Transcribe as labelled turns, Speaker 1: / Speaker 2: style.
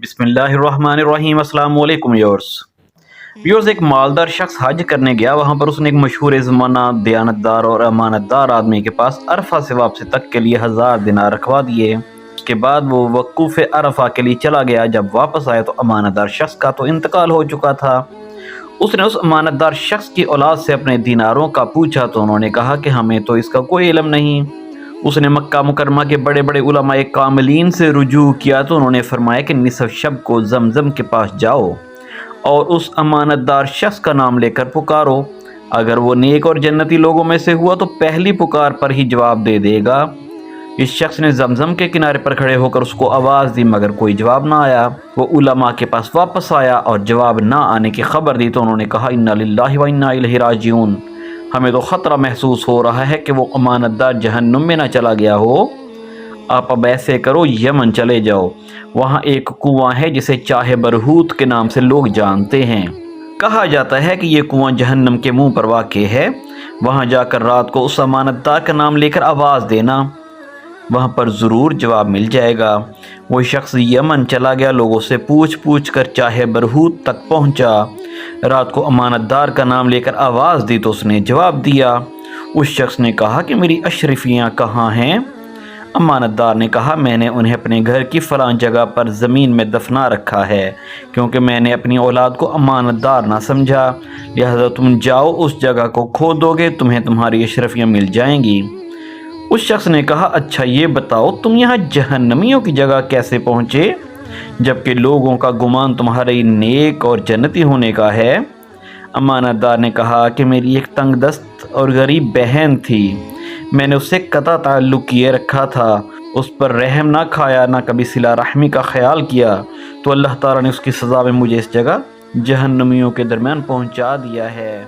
Speaker 1: بسم اللہ الرحمن الرحیم۔ السلام علیکم ویورز، ایک مالدار شخص حج کرنے گیا۔ وہاں پر اس نے ایک مشہور زمانہ دیانتدار اور امانتدار آدمی کے پاس عرفہ سے واپسی تک کے لیے 1000 دینار رکھوا دیے۔ اس کے بعد وہ وقوف عرفہ کے لیے چلا گیا۔ جب واپس آیا تو امانتدار شخص کا تو انتقال ہو چکا تھا۔ اس نے اس امانتدار شخص کی اولاد سے اپنے دیناروں کا پوچھا تو انہوں نے کہا کہ ہمیں تو اس کا کوئی علم نہیں۔ اس نے مکہ مکرمہ کے بڑے بڑے علماء کاملین سے رجوع کیا تو انہوں نے فرمایا کہ نصف شب کو زمزم کے پاس جاؤ اور اس امانتدار شخص کا نام لے کر پکارو۔ اگر وہ نیک اور جنتی لوگوں میں سے ہوا تو پہلی پکار پر ہی جواب دے دے گا۔ اس شخص نے زمزم کے کنارے پر کھڑے ہو کر اس کو آواز دی مگر کوئی جواب نہ آیا۔ وہ علماء کے پاس واپس آیا اور جواب نہ آنے کی خبر دی تو انہوں نے کہا انا للہ و انا الیہ راجعون، ہمیں تو خطرہ محسوس ہو رہا ہے کہ وہ امانتدار جہنم میں نہ چلا گیا ہو۔ آپ اب ایسے کرو، یمن چلے جاؤ، وہاں ایک کنواں ہے جسے چاہے برہوت کے نام سے لوگ جانتے ہیں۔ کہا جاتا ہے کہ یہ کنواں جہنم کے منہ پر واقع ہے۔ وہاں جا کر رات کو اس امانتدار کا نام لے کر آواز دینا، وہاں پر ضرور جواب مل جائے گا۔ وہ شخص یمن چلا گیا، لوگوں سے پوچھ کر چاہے برہوت تک پہنچا۔ رات کو امانتدار کا نام لے کر آواز دی تو اس نے جواب دیا۔ اس شخص نے کہا کہ میری اشرفیاں کہاں ہیں؟ امانتدار نے کہا میں نے انہیں اپنے گھر کی فلاں جگہ پر زمین میں دفنا رکھا ہے، کیونکہ میں نے اپنی اولاد کو امانتدار نہ سمجھا، لہذا تم جاؤ اس جگہ کو کھودو گے، تمہیں تمہاری اشرفیاں مل جائیں گی۔ اس شخص نے کہا اچھا یہ بتاؤ تم یہاں جہنمیوں کی جگہ کیسے پہنچے جبکہ لوگوں کا گمان تمہارے نیک اور جنتی ہونے کا ہے؟ امانتدار نے کہا کہ میری ایک تنگ دست اور غریب بہن تھی، میں نے اس سے قطع تعلق کیے رکھا تھا، اس پر رحم نہ کھایا، نہ کبھی صلہ رحمی کا خیال کیا، تو اللہ تعالیٰ نے اس کی سزا میں مجھے اس جگہ جہنمیوں کے درمیان پہنچا دیا ہے۔